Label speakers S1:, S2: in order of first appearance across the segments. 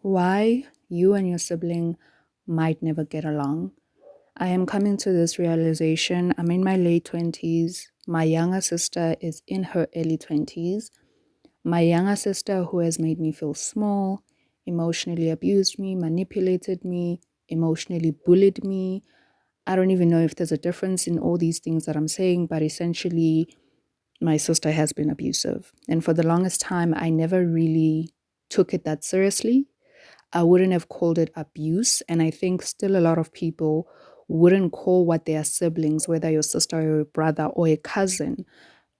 S1: Why you and your sibling might never get along. I am coming to this realization. I'm in my late 20s. My younger sister is in her early 20s. My younger sister, who has made me feel small, emotionally abused me, manipulated me, emotionally bullied me. I don't even know if there's a difference in all these things that I'm saying, but essentially, my sister has been abusive. And for the longest time, I never really took it that seriously. I wouldn't have called it abuse. And I think still a lot of people wouldn't call what their siblings, whether your sister or a brother or a cousin,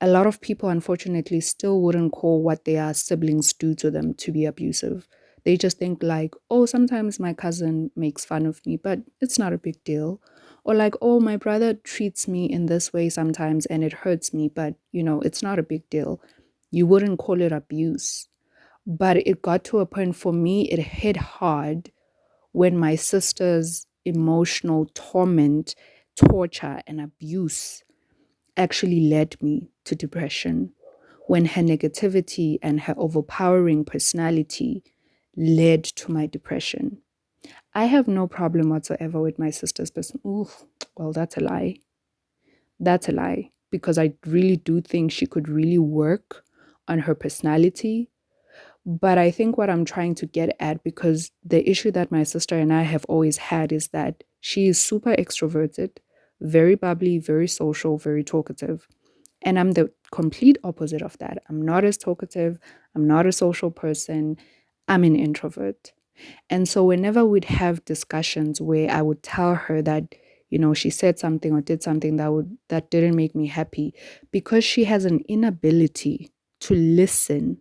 S1: a lot of people, unfortunately, still wouldn't call what their siblings do to them to be abusive. They just think, like, oh, sometimes my cousin makes fun of me, but it's not a big deal. Or, like, oh, my brother treats me in this way sometimes and it hurts me, but, it's not a big deal. You wouldn't call it abuse. But it got to a point for me, it hit hard when my sister's emotional torment, torture, and abuse actually led me to depression. When her negativity and her overpowering personality led to my depression. I have no problem whatsoever with my sister's person. Ooh, well, that's a lie. That's a lie. Because I really do think she could really work on her personality. But I think what I'm trying to get at, because the issue that my sister and I have always had is that she is super extroverted, very bubbly, very social, very talkative. And I'm the complete opposite of that. I'm not as talkative. I'm not a social person. I'm an introvert. And so whenever we'd have discussions where I would tell her that, she said something or did something that didn't make me happy, because she has an inability to listen,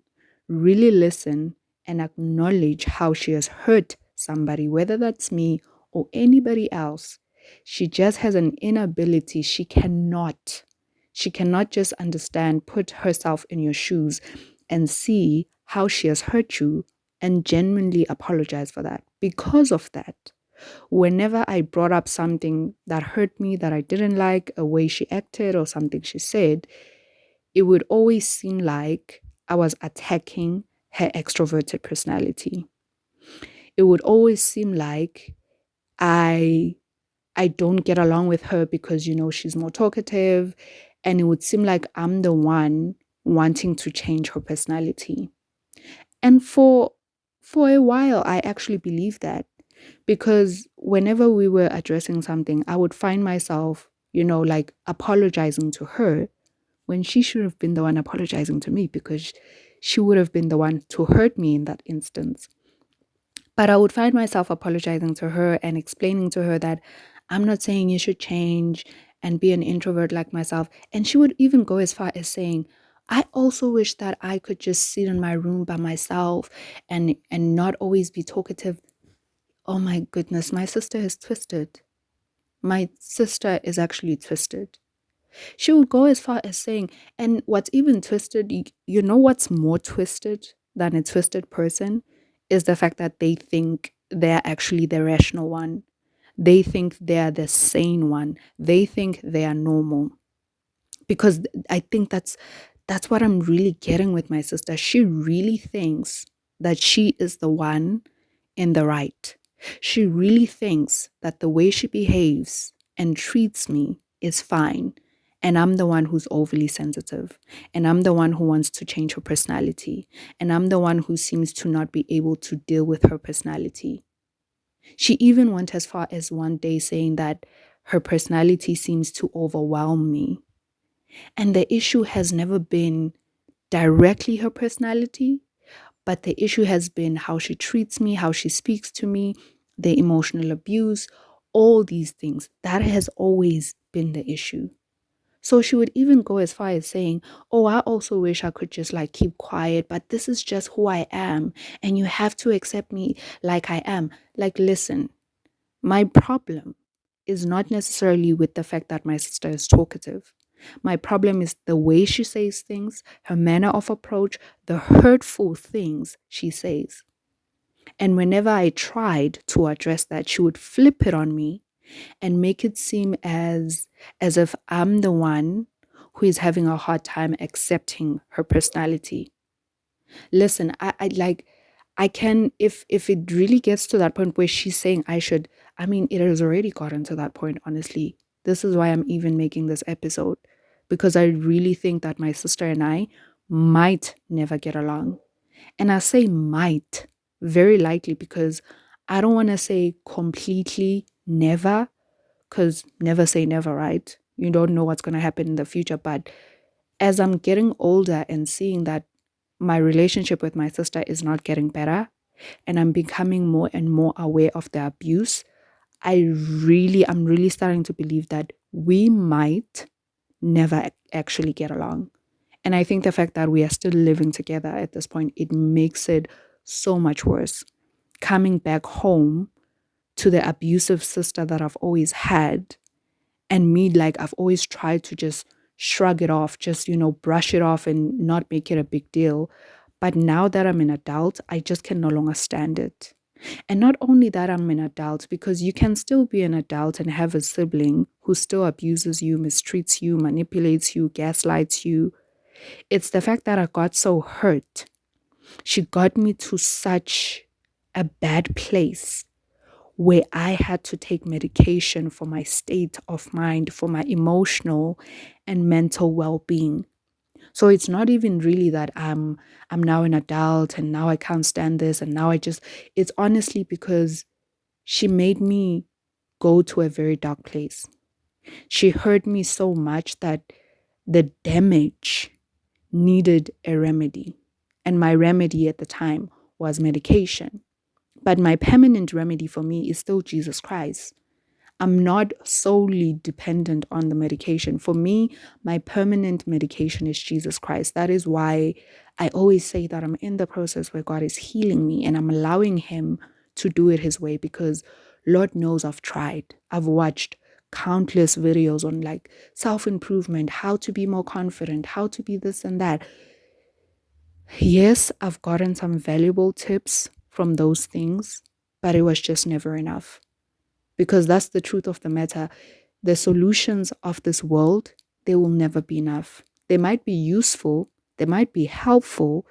S1: really listen, and acknowledge how she has hurt somebody, whether that's me or anybody else. She just has an inability. She cannot just understand, put herself in your shoes and see how she has hurt you and genuinely apologize for that. Because of that, whenever I brought up something that hurt me, that I didn't like, a way she acted or something she said, it would always seem like I was attacking her extroverted personality. It would always seem like I I don't get along with her because she's more talkative, and it would seem like I'm the one wanting to change her personality. And for a while I actually believed that, because whenever we were addressing something, I would find myself, like apologizing to her when she should have been the one apologizing to me, because she would have been the one to hurt me in that instance. But I would find myself apologizing to her and explaining to her that I'm not saying you should change and be an introvert like myself. And she would even go as far as saying, I also wish that I could just sit in my room by myself and not always be talkative. Oh my goodness, my sister is twisted. My sister is actually twisted. She would go as far as saying, and what's even twisted, you know what's more twisted than a twisted person is the fact that they think they're actually the rational one. They think they're the sane one. They think they are normal. Because I think that's what I'm really getting with my sister. She really thinks that she is the one in the right. She really thinks that the way she behaves and treats me is fine. And I'm the one who's overly sensitive. And I'm the one who wants to change her personality. And I'm the one who seems to not be able to deal with her personality. She even went as far as one day saying that her personality seems to overwhelm me. And the issue has never been directly her personality, but the issue has been how she treats me, how she speaks to me, the emotional abuse, all these things. That has always been the issue. So she would even go as far as saying, oh, I also wish I could just like keep quiet, but this is just who I am. And you have to accept me like I am. Like, listen, my problem is not necessarily with the fact that my sister is talkative. My problem is the way she says things, her manner of approach, the hurtful things she says. And whenever I tried to address that, she would flip it on me and make it seem as if I'm the one who is having a hard time accepting her personality. Listen, I can, if it really gets to that point where she's saying I should, I mean, it has already gotten to that point, honestly. This is why I'm even making this episode, because I really think that my sister and I might never get along. And I say might very likely because I don't want to say completely never, because never say never, right? You don't know what's going to happen in the future. But as I'm getting older and seeing that my relationship with my sister is not getting better, and I'm becoming more and more aware of the abuse, I'm really starting to believe that we might never actually get along. And I think the fact that we are still living together at this point, it makes it so much worse. Coming back home to the abusive sister that I've always had, and me, like, I've always tried to just shrug it off, just, brush it off and not make it a big deal. But now that I'm an adult, I just can no longer stand it. And not only that, I'm an adult, because you can still be an adult and have a sibling who still abuses you, mistreats you, manipulates you, gaslights you. It's the fact that I got so hurt. She got me to such a bad place where I had to take medication for my state of mind, for my emotional and mental well-being. So it's not even really that I'm now an adult and now I can't stand this and now it's honestly because she made me go to a very dark place. She hurt me so much that the damage needed a remedy. And my remedy at the time was medication. But my permanent remedy for me is still Jesus Christ. I'm not solely dependent on the medication. For me, my permanent medication is Jesus Christ. That is why I always say that I'm in the process where God is healing me and I'm allowing Him to do it His way, because Lord knows I've tried. I've watched countless videos on like self-improvement, how to be more confident, how to be this and that. Yes, I've gotten some valuable tips from those things, but it was just never enough. Because that's the truth of the matter. The solutions of this world, they will never be enough. They might be useful, they might be helpful,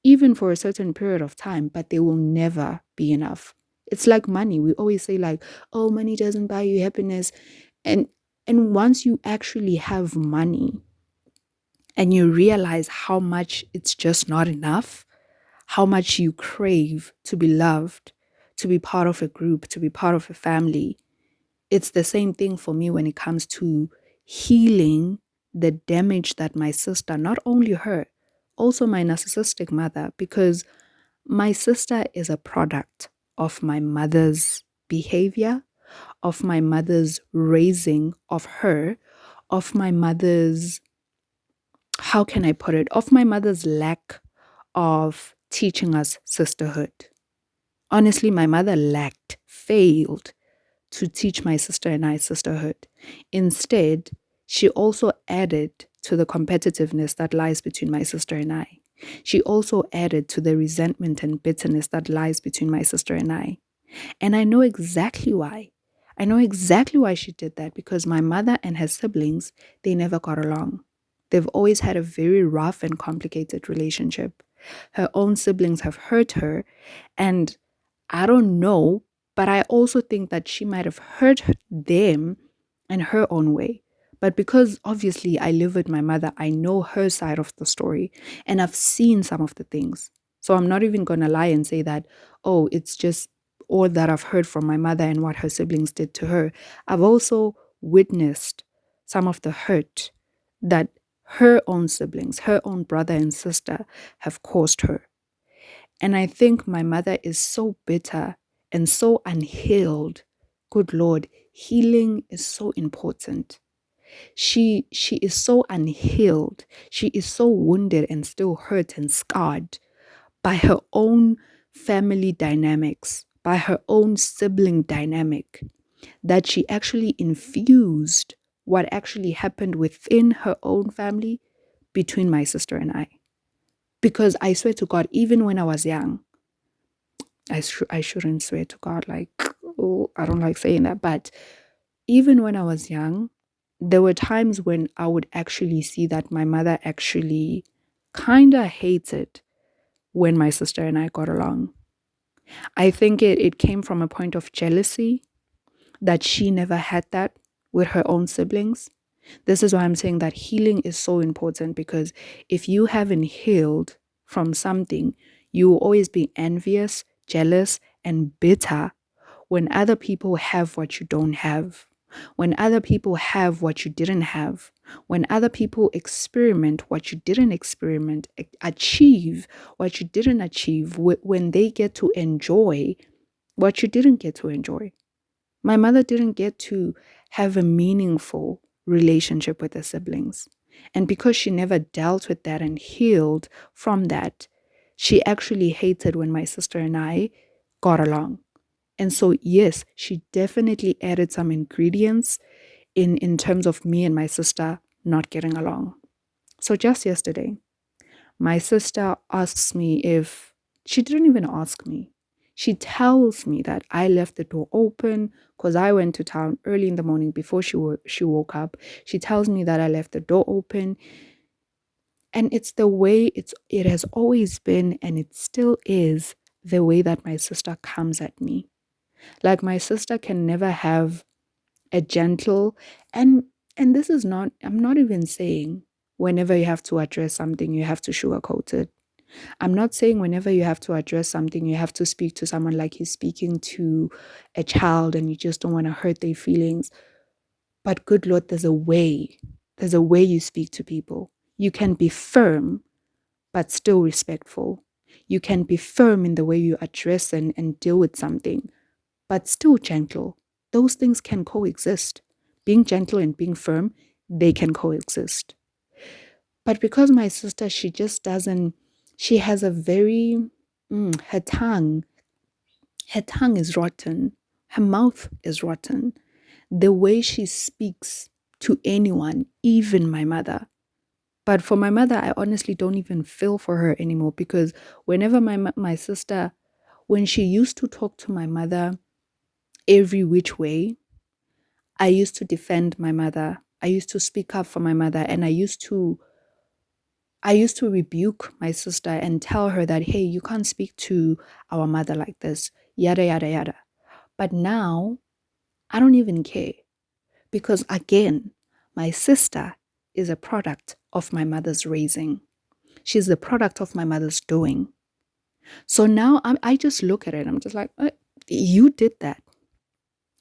S1: even for a certain period of time, but they will never be enough. It's like money. We always say like, oh, money doesn't buy you happiness. And once you actually have money and you realize how much it's just not enough, how much you crave to be loved, to be part of a group, to be part of a family. It's the same thing for me when it comes to healing the damage that my sister, not only her, also my narcissistic mother, because my sister is a product of my mother's behavior, of my mother's raising of her, of my mother's, how can I put it, of my mother's lack of teaching us sisterhood. Honestly, my mother failed to teach my sister and I sisterhood. Instead, she also added to the competitiveness that lies between my sister and I. She also added to the resentment and bitterness that lies between my sister and I. And I know exactly why. I know exactly why she did that, because my mother and her siblings, they never got along. They've always had a very rough and complicated relationship. Her own siblings have hurt her, and I don't know, but I also think that she might have hurt them in her own way. But because obviously I live with my mother, I know her side of the story and I've seen some of the things. So I'm not even going to lie and say that, oh, it's just all that I've heard from my mother and what her siblings did to her. I've also witnessed some of the hurt that her own siblings, her own brother and sister have caused her. And I think my mother is so bitter and so unhealed. Good Lord, healing is so important. She is so unhealed. She is so wounded and still hurt and scarred by her own family dynamics, by her own sibling dynamic, that she actually infused what actually happened within her own family between my sister and I. Because I swear to God, even when I was young, I shouldn't swear to God, like, oh, I don't like saying that, but even when I was young, there were times when I would actually see that my mother actually kind of hated when my sister and I got along. I think it came from a point of jealousy that she never had that with her own siblings. This is why I'm saying that healing is so important, because if you haven't healed from something, you will always be envious, jealous, and bitter when other people have what you don't have, when other people have what you didn't have, when other people experiment what you didn't experiment, achieve what you didn't achieve, when they get to enjoy what you didn't get to enjoy. My mother didn't get to have a meaningful relationship with her siblings. And because she never dealt with that and healed from that, she actually hated when my sister and I got along. And so, yes, she definitely added some ingredients in terms of me and my sister not getting along. So just yesterday, my sister asks me if she didn't even ask me. She tells me that I left the door open because I went to town early in the morning before she woke up. She tells me that I left the door open. And it's the way it has always been, and it still is the way that my sister comes at me. Like, my sister can never have a gentle, and this is not, I'm not even saying whenever you have to address something you have to sugarcoat it. I'm not saying whenever you have to address something you have to speak to someone like you're speaking to a child and you just don't want to hurt their feelings. But good Lord, there's a way you speak to people. You can be firm but still respectful. You can be firm in the way you address and deal with something, but still gentle. Those things can coexist. Being gentle and being firm, they can coexist. But because my sister, she just doesn't, she has a very, her tongue is rotten. Her mouth is rotten. The way she speaks to anyone, even my mother. But for my mother, I honestly don't even feel for her anymore, because whenever my sister, when she used to talk to my mother every which way, I used to defend my mother. I used to speak up for my mother, and I used to rebuke my sister and tell her that, hey, you can't speak to our mother like this, yada yada yada. But now I don't even care, because again, my sister is a product of my mother's raising. She's the product of my mother's doing. So now I just look at it. I'm just like, you did that.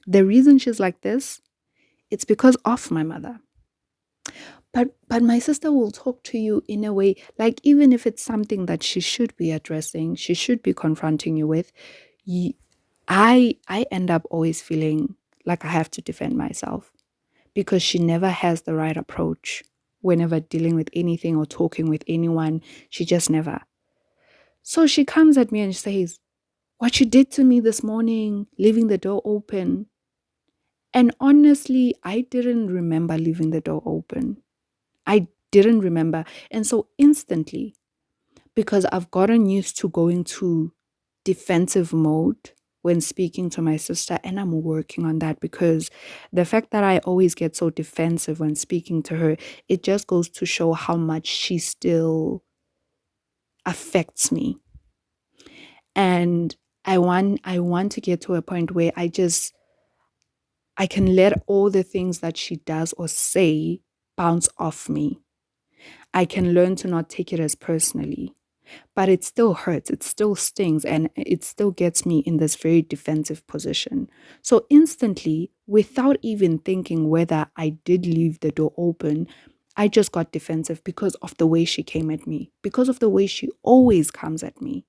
S1: The reason she's like this, it's because of my mother. But my sister will talk to you in a way, like, even if it's something that she should be addressing, she should be confronting you with, y- I end up always feeling like I have to defend myself, because she never has the right approach whenever dealing with anything or talking with anyone. She just never. So she comes at me and says, what you did to me this morning, leaving the door open. And honestly, I didn't remember leaving the door open. I didn't remember. And so instantly, because I've gotten used to going to defensive mode when speaking to my sister, and I'm working on that, because the fact that I always get so defensive when speaking to her, it just goes to show how much she still affects me. And I want to get to a point where I can let all the things that she does or say bounce off me. I can learn to not take it as personally, but it still hurts, it still stings, and it still gets me in this very defensive position. So instantly, without even thinking whether I did leave the door open, I just got defensive because of the way she came at me, because of the way she always comes at me.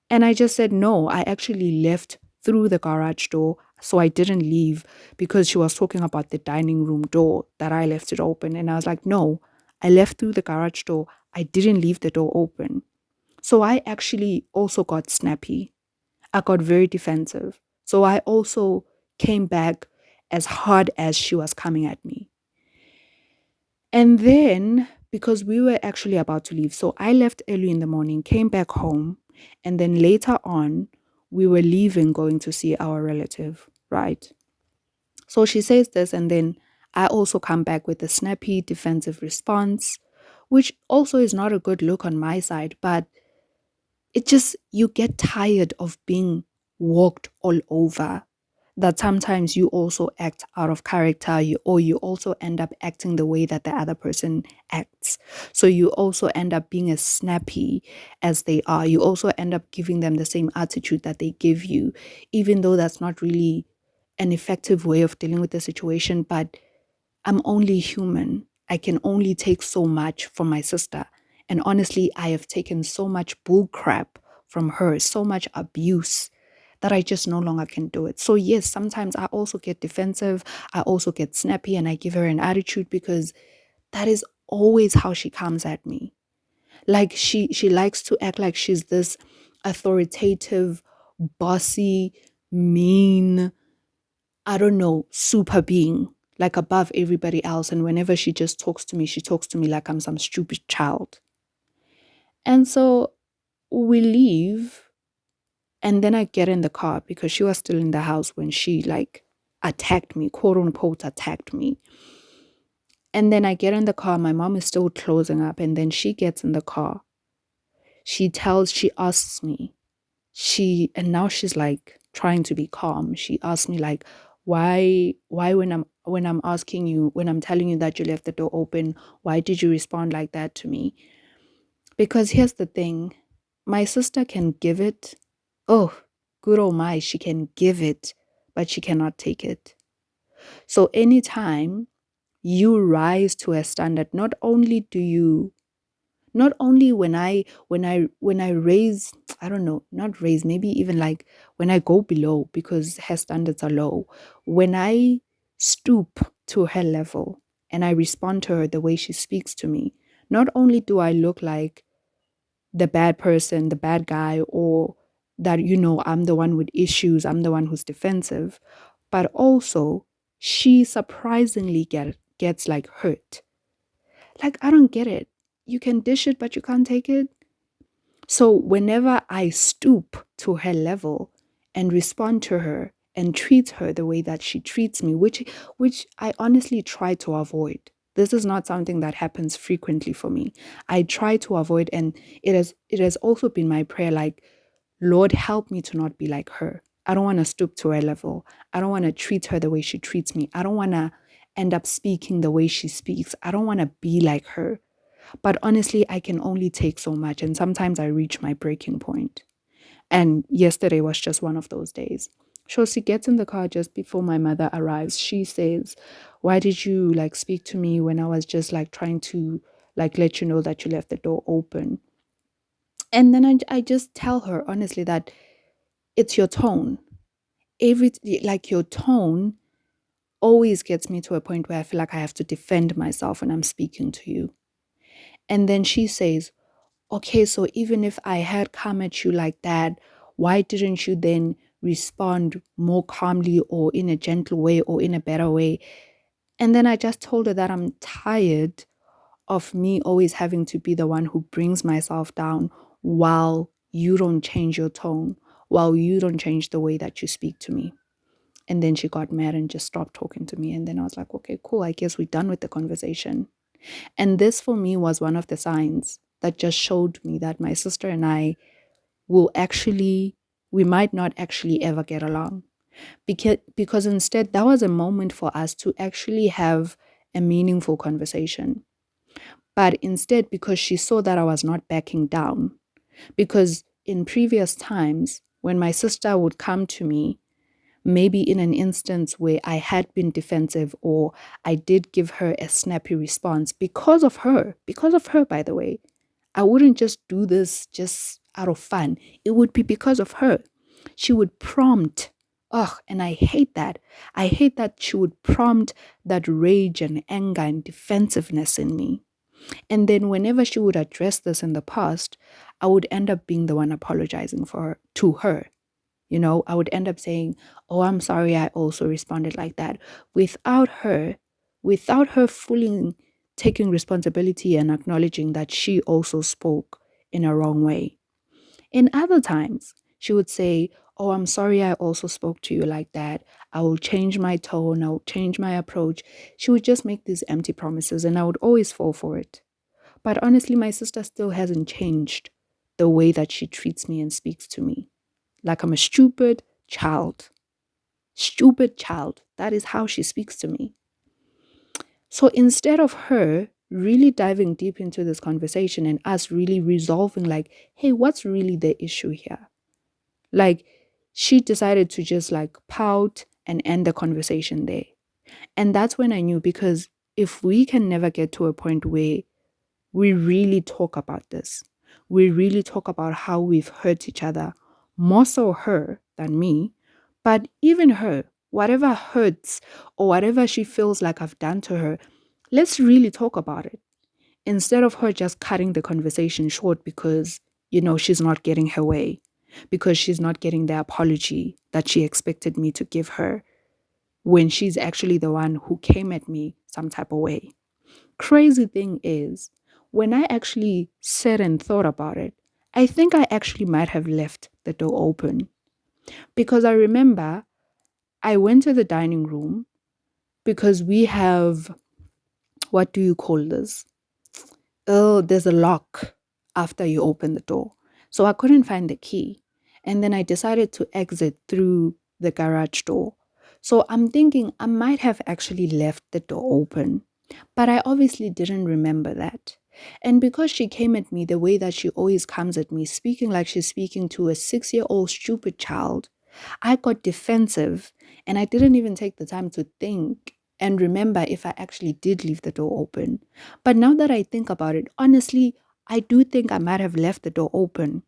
S1: And I just said, no, I actually left through the garage door. So I didn't leave, because she was talking about the dining room door that I left it open. And I was like, no, I left through the garage door. I didn't leave the door open. So I actually also got snappy. I got very defensive. So I also came back as hard as she was coming at me. And then, because we were actually about to leave, so I left early in the morning, came back home, and then later on, we were leaving, going to see our relative, right? So she says this, and then I also come back with a snappy defensive response, which also is not a good look on my side. But it just, you get tired of being walked all over. That sometimes you also act out of character, or you also end up acting the way that the other person acts. So you also end up being as snappy as they are. You also end up giving them the same attitude that they give you, even though that's not really an effective way of dealing with the situation. But I'm only human. I can only take so much from my sister. And honestly, I have taken so much bull crap from her, so much abuse, that I just no longer can do it. So yes, sometimes I also get defensive. I also get snappy and I give her an attitude, because that is always how she comes at me. Like she likes to act like she's this authoritative, bossy, mean, I don't know, super being, like above everybody else. And whenever she just talks to me, she talks to me like I'm some stupid child. And so we leave. And then I get in the car, because she was still in the house when she like attacked me, quote unquote, attacked me. And then I get in the car. My mom is still closing up. And then she gets in the car. She asks me, and now she's like trying to be calm. She asked me like, why when I'm telling you that you left the door open, why did you respond like that to me? Because here's the thing, my sister can give it. Oh, good oh my, she can give it, but she cannot take it. So anytime you rise to a standard, not only when I raise, I don't know, not raise, maybe even like when I go below because her standards are low, when I stoop to her level and I respond to her the way she speaks to me, not only do I look like the bad person, the bad guy, or that, I'm the one with issues, I'm the one who's defensive, but also she surprisingly gets like hurt. Like, I don't get it. You can dish it, but you can't take it. So whenever I stoop to her level and respond to her and treat her the way that she treats me, which I honestly try to avoid. This is not something that happens frequently for me. I try to avoid, and it has also been my prayer, like, Lord, help me to not be like her. I don't want to stoop to her level. I don't want to treat her the way she treats me. I don't want to end up speaking the way she speaks. I don't want to be like her. But honestly, I can only take so much. And sometimes I reach my breaking point. And yesterday was just one of those days. So she gets in the car just before my mother arrives. She says, why did you like speak to me when I was just like trying to like let you know that you left the door open? And then I just tell her honestly that it's your tone. Like your tone always gets me to a point where I feel like I have to defend myself when I'm speaking to you. And then she says, okay, so even if I had come at you like that, why didn't you then respond more calmly or in a gentle way or in a better way? And then I just told her that I'm tired of me always having to be the one who brings myself down while you don't change your tone, while you don't change the way that you speak to me. And then she got mad and just stopped talking to me. And then I was like, okay, cool. I guess we're done with the conversation. And this for me was one of the signs that just showed me that my sister and I we might not actually ever get along. Because instead, that was a moment for us to actually have a meaningful conversation. But instead, because she saw that I was not backing down, because in previous times, when my sister would come to me, maybe in an instance where I had been defensive or I did give her a snappy response because of her, by the way, I wouldn't just do this just out of fun. It would be because of her. She would prompt, and I hate that. I hate that she would prompt that rage and anger and defensiveness in me. And then whenever she would address this in the past, I would end up being the one apologizing to her. I would end up saying, oh, I'm sorry, I also responded like that, without her, fully taking responsibility and acknowledging that she also spoke in a wrong way. In other times, she would say, oh, I'm sorry, I also spoke to you like that. I will change my tone, I will change my approach. She would just make these empty promises and I would always fall for it. But honestly, my sister still hasn't changed the way that she treats me and speaks to me. Like I'm a stupid child. Stupid child. That is how she speaks to me. So instead of her really diving deep into this conversation and us really resolving, like, hey, what's really the issue here? Like, she decided to just like pout and end the conversation there. And that's when I knew, because if we can never get to a point where we really talk about this, we really talk about how we've hurt each other, more so her than me, but even her, whatever hurts or whatever she feels like I've done to her, let's really talk about it. Instead of her just cutting the conversation short because, she's not getting her way, because she's not getting the apology that she expected me to give her, when she's actually the one who came at me some type of way. Crazy thing is, when I actually sat and thought about it, I think I actually might have left the door open, because I remember I went to the dining room because we have, what do you call this? Oh, there's a lock after you open the door. So I couldn't find the key. And then I decided to exit through the garage door. So I'm thinking I might have actually left the door open, but I obviously didn't remember that. And because she came at me the way that she always comes at me, speaking like she's speaking to a 6-year-old stupid child, I got defensive and I didn't even take the time to think and remember if I actually did leave the door open. But now that I think about it, honestly, I do think I might have left the door open.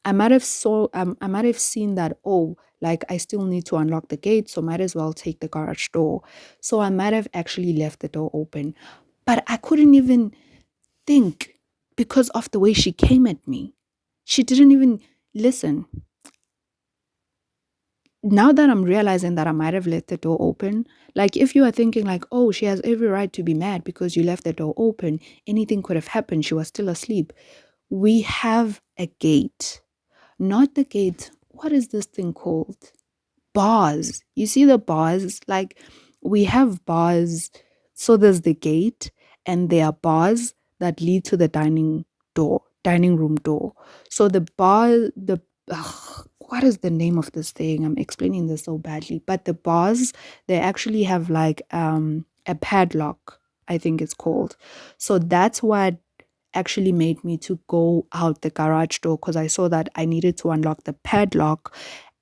S1: I might have seen that, oh, like I still need to unlock the gate, so might as well take the garage door. So I might have actually left the door open. But I couldn't even think because of the way she came at me. She didn't even listen. Now that I'm realizing that I might have left the door open, like if you are thinking like, oh, she has every right to be mad because you left the door open, anything could have happened, she was still asleep. We have a gate, not the gate. What is this thing called? Bars. You see the bars? Like we have bars. So there's the gate and there are bars that lead to the dining room door. So what is the name of this thing? I'm explaining this so badly. But the bars, they actually have like a padlock, I think it's called. So that's what actually made me to go out the garage door, because I saw that I needed to unlock the padlock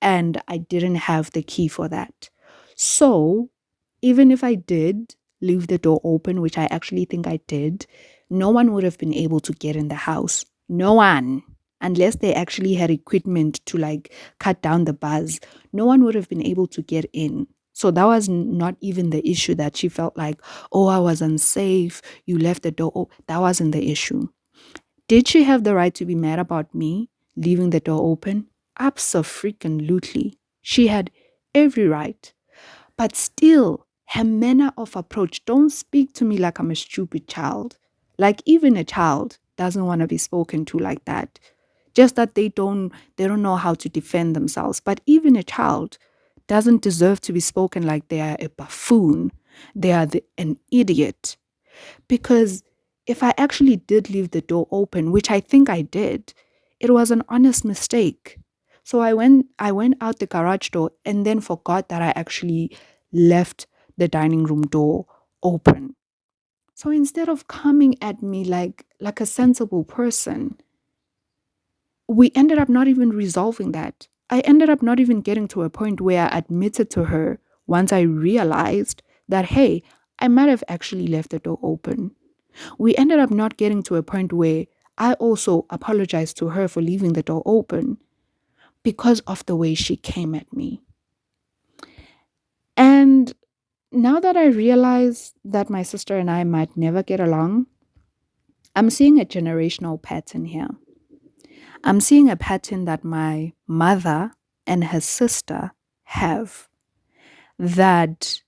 S1: and I didn't have the key for that. So even if I did leave the door open, which I actually think I did, no one would have been able to get in the house. No one. Unless they actually had equipment to like cut down the bars, no one would have been able to get in. So that was not even the issue that she felt like, oh, I was unsafe. You left the door. That wasn't the issue. Did she have the right to be mad about me leaving the door open? Abso-freaking-lutely. She had every right. But still, her manner of approach, don't speak to me like I'm a stupid child. Like even a child doesn't want to be spoken to like that. Just that they don't know how to defend themselves. But even a child doesn't deserve to be spoken like they are a buffoon. They are an idiot. Because if I actually did leave the door open, which I think I did, it was an honest mistake. So I went out the garage door and then forgot that I actually left the dining room door open. So instead of coming at me like a sensible person, we ended up not even resolving that. I ended up not even getting to a point where I admitted to her once I realized that, hey, I might have actually left the door open. We ended up not getting to a point where I also apologized to her for leaving the door open because of the way she came at me. And now that I realize that my sister and I might never get along, I'm seeing a generational pattern here. I'm seeing a pattern that my mother and her sister have, that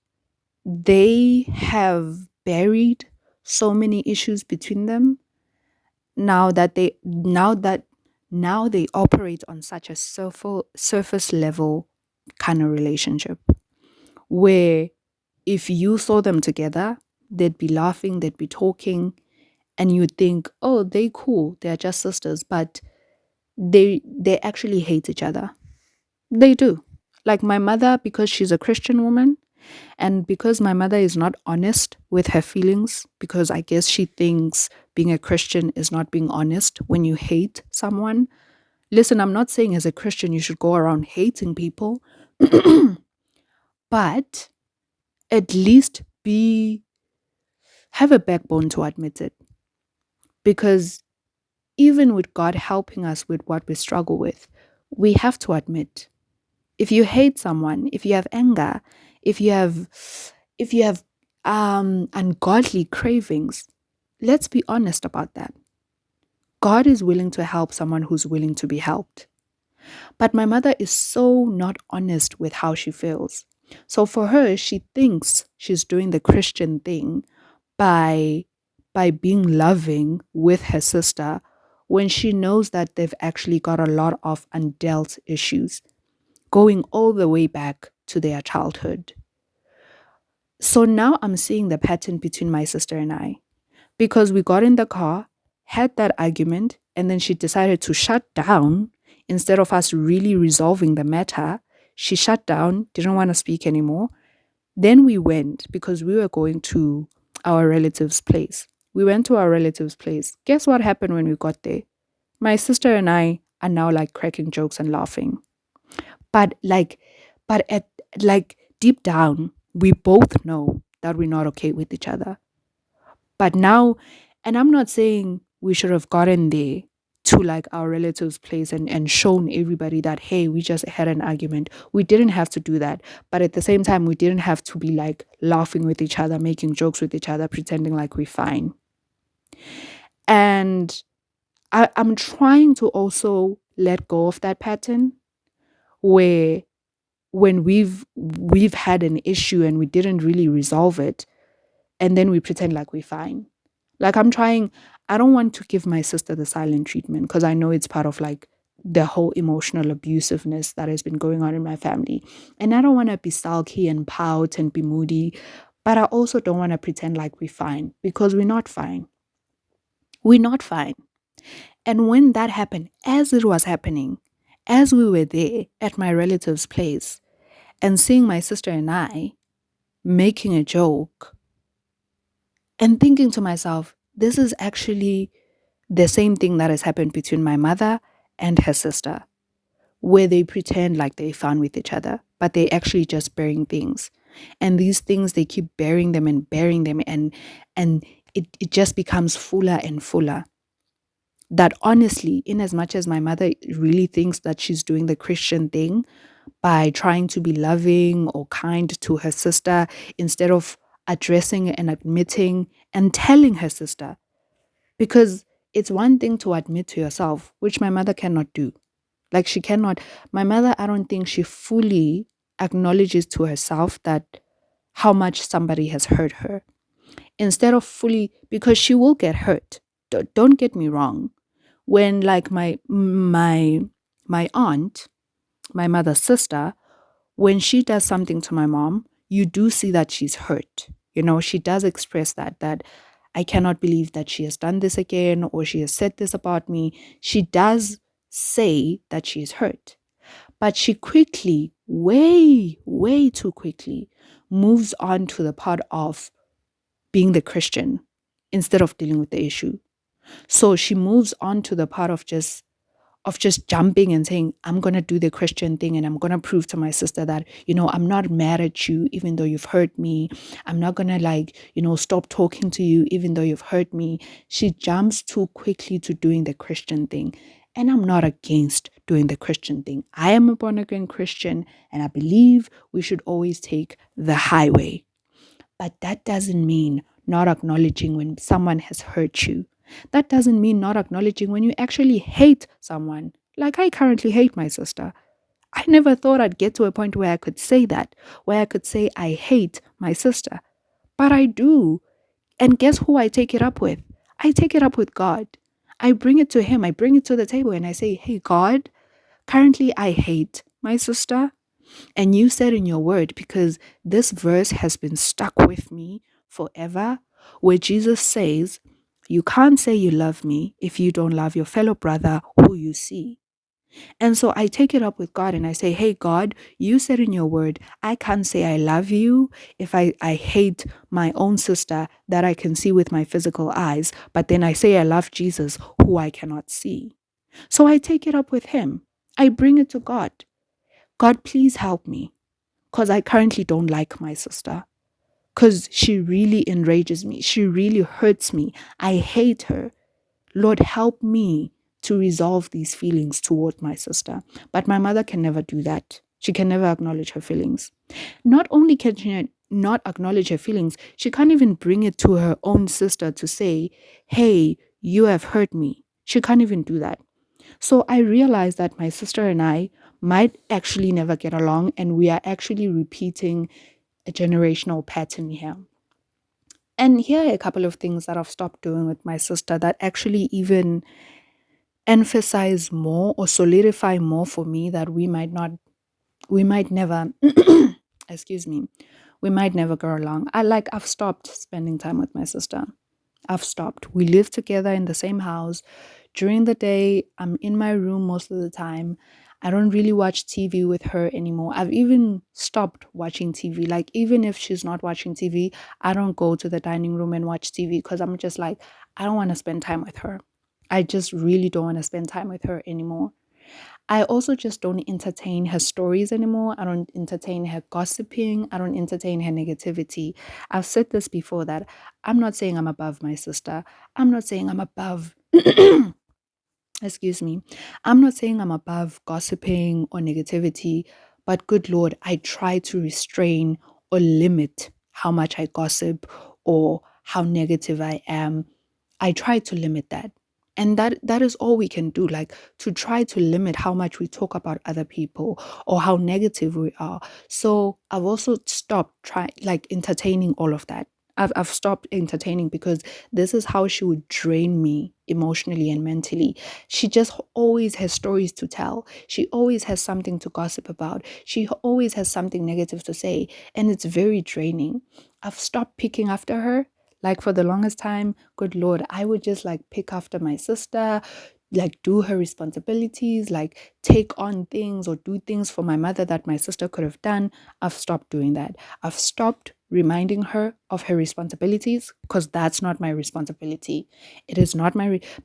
S1: they have buried so many issues between them. Now they operate on such a surface level kind of relationship, where if you saw them together, they'd be laughing, they'd be talking, and you'd think, oh, they cool, they're just sisters. But they actually hate each other. They do. Like my mother, because she's a Christian woman, and because my mother is not honest with her feelings, because I guess she thinks being a Christian is not being honest when you hate someone. Listen, I'm not saying as a Christian you should go around hating people, but at least be have a backbone to admit it. Because even with God helping us with what we struggle with, we have to admit, if you hate someone, if you have anger, if you have ungodly cravings, let's be honest about that. God is willing to help someone who's willing to be helped. But my mother is so not honest with how she feels. So for her, she thinks she's doing the Christian thing by being loving with her sister when she knows that they've actually got a lot of undealt issues going all the way back to their childhood. So now I'm seeing the pattern between my sister and I because we got in the car, had that argument, and then she decided to shut down instead of us really resolving the matter. She shut down, didn't want to speak anymore. Then we went because we were going to our relative's place. We went to our relative's place. Guess what happened when we got there? My sister and I are now like cracking jokes and laughing. But like, but at like deep down, we both know that we're not okay with each other. But now, and I'm not saying we should have gotten there to like our relatives' place and shown everybody that, hey, we just had an argument. We didn't have to do that. But at the same time, we didn't have to be like laughing with each other, making jokes with each other, pretending like we're fine. And I'm trying to also let go of that pattern where when we've had an issue and we didn't really resolve it, and then we pretend like we're fine. Like I don't want to give my sister the silent treatment because I know it's part of like the whole emotional abusiveness that has been going on in my family. And I don't want to be sulky and pout and be moody, but I also don't want to pretend like we're fine because we're not fine. We're not fine. And when that happened, as it was happening, as we were there at my relative's place and seeing my sister and I making a joke and thinking to myself, this is actually the same thing that has happened between my mother and her sister, where they pretend like they're fine with each other, but they're actually just bearing things. And these things, they keep bearing them and bearing them, and it just becomes fuller and fuller. That honestly, in as much as my mother really thinks that she's doing the Christian thing by trying to be loving or kind to her sister instead of addressing and admitting and telling her sister, because it's one thing to admit to yourself, which my mother cannot do. Like she cannot, my mother, I don't think she fully acknowledges to herself that how much somebody has hurt her. Instead of fully, because she will get hurt. Don't get me wrong. When like my aunt, my mother's sister, when she does something to my mom, you do see that she's hurt. You know, she does express that I cannot believe that she has done this again or she has said this about me. She does say that she is hurt. But she quickly, way too quickly, moves on to the part of being the Christian instead of dealing with the issue. So she moves on to the part of just jumping and saying, I'm going to do the Christian thing and I'm going to prove to my sister that, I'm not mad at you, even though you've hurt me. I'm not going to stop talking to you, even though you've hurt me. She jumps too quickly to doing the Christian thing. And I'm not against doing the Christian thing. I am a born again Christian and I believe we should always take the highway. But that doesn't mean not acknowledging when someone has hurt you. That doesn't mean not acknowledging when you actually hate someone. Like I currently hate my sister. I never thought I'd get to a point where I could say that, where I could say I hate my sister. But I do. And guess who I take it up with? I take it up with God. I bring it to Him. I bring it to the table and I say, hey, God, currently I hate my sister. And you said in your word, because this verse has been stuck with me forever, where Jesus says, you can't say you love me if you don't love your fellow brother who you see. And so I take it up with God and I say, hey, God, you said in your word, I can't say I love you if I hate my own sister that I can see with my physical eyes, but then I say I love Jesus who I cannot see. So I take it up with him. I bring it to God. God, please help me because I currently don't like my sister because she really enrages me. She really hurts me. I hate her. Lord, help me to resolve these feelings toward my sister. But my mother can never do that. She can never acknowledge her feelings. Not only can she not acknowledge her feelings, she can't even bring it to her own sister to say, hey, you have hurt me. She can't even do that. So I realized that my sister and I might actually never get along, and we are actually repeating a generational pattern here. And here are a couple of things that I've stopped doing with my sister that actually even emphasize more or solidify more for me that we might never, excuse me, we might never go along. I've stopped spending time with my sister. I've stopped. We live together in the same house. During the day, I'm in my room most of the time. I don't really watch TV with her anymore. I've even stopped watching TV. Like, even if she's not watching TV, I don't go to the dining room and watch TV because I'm just like, I don't want to spend time with her. I just really don't want to spend time with her anymore. I also just don't entertain her stories anymore. I don't entertain her gossiping. I don't entertain her negativity. I've said this before that I'm not saying I'm above my sister. I'm not saying I'm above, excuse me. I'm not saying I'm above gossiping or negativity, but good Lord, I try to restrain or limit how much I gossip or how negative I am. I try to limit that. And that is all we can do, like to try to limit how much we talk about other people or how negative we are. So I've also stopped entertaining all of that. I've stopped entertaining because this is how she would drain me emotionally and mentally. She just always has stories to tell. She always has something to gossip about. She always has something negative to say, and it's very draining. I've stopped picking after her. Like, for the longest time, good Lord, I would just like pick after my sister, like do her responsibilities, like take on things or do things for my mother that my sister could have done. I've stopped doing that. I've stopped reminding her of her responsibilities because that's not my responsibility. It is not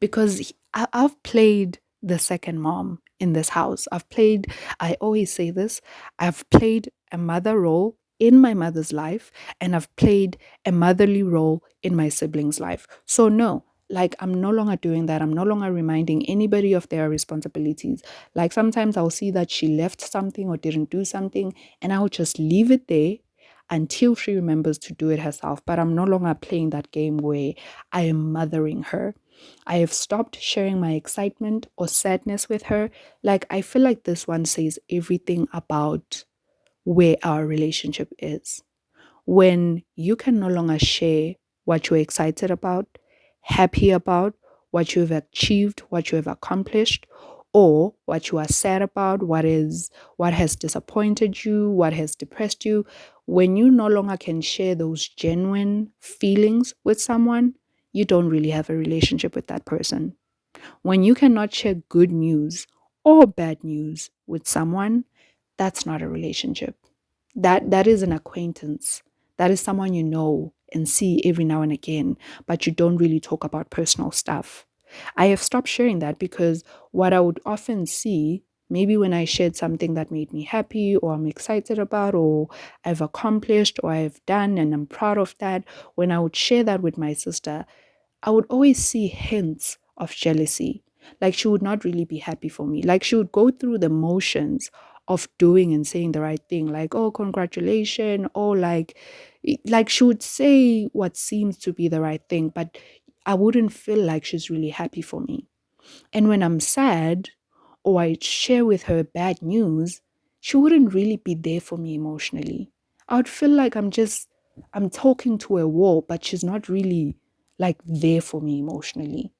S1: because I've played the second mom in this house. I always say this, I've played a mother role in my mother's life, and I've played a motherly role in my sibling's life. So, no, like I'm no longer doing that. I'm no longer reminding anybody of their responsibilities. Like sometimes I'll see that she left something or didn't do something, and I'll just leave it there until she remembers to do it herself. But I'm no longer playing that game where I am mothering her. I have stopped sharing my excitement or sadness with her. Like, I feel like this one says everything about where our relationship is. When you can no longer share what you're excited about, happy about, what you've achieved, what you have accomplished, or what you are sad about, what has disappointed you, what has depressed you, when you no longer can share those genuine feelings with someone, you don't really have a relationship with that person. When you cannot share good news or bad news with someone, that's not a relationship. That is an acquaintance. That is someone you know and see every now and again, but you don't really talk about personal stuff. I have stopped sharing that because what I would often see, maybe when I shared something that made me happy or I'm excited about or I've accomplished or I've done and I'm proud of that, when I would share that with my sister, I would always see hints of jealousy. Like she would not really be happy for me. Like she would go through the motions of doing and saying the right thing, like, oh, congratulations, or like she would say what seems to be the right thing, but I wouldn't feel like she's really happy for me. And when I'm sad or I share with her bad news, she wouldn't really be there for me emotionally. I would feel like I'm talking to a wall, but she's not really like there for me emotionally.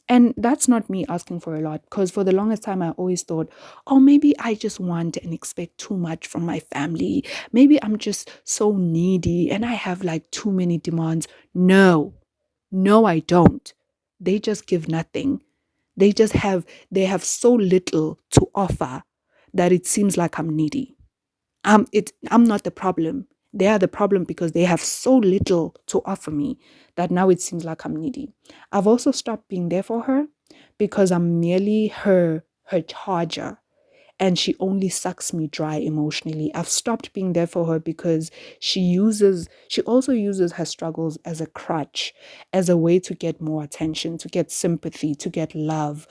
S1: And that's not me asking for a lot because for the longest time, I always thought, oh, maybe I just want and expect too much from my family. Maybe I'm just so needy and I have like too many demands. No, no, I don't. They just give nothing. They have so little to offer that it seems like I'm needy. I'm not the problem. They are the problem because they have so little to offer me that now it seems like I'm needy. I've also stopped being there for her because I'm merely her charger, and she only sucks me dry emotionally. I've stopped being there for her because she also uses her struggles as a crutch, as a way to get more attention, to get sympathy, to get love.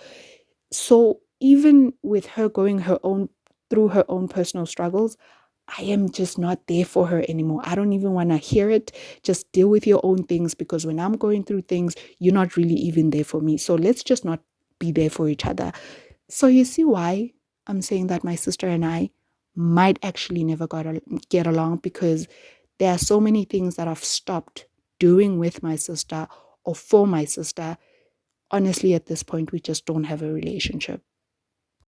S1: So even with her going her own through her own personal struggles, I am just not there for her anymore. I don't even want to hear it. Just deal with your own things, because when I'm going through things, you're not really even there for me. So let's just not be there for each other. So you see why I'm saying that my sister and I might actually never get along, because there are so many things that I've stopped doing with my sister or for my sister. Honestly, at this point, we just don't have a relationship.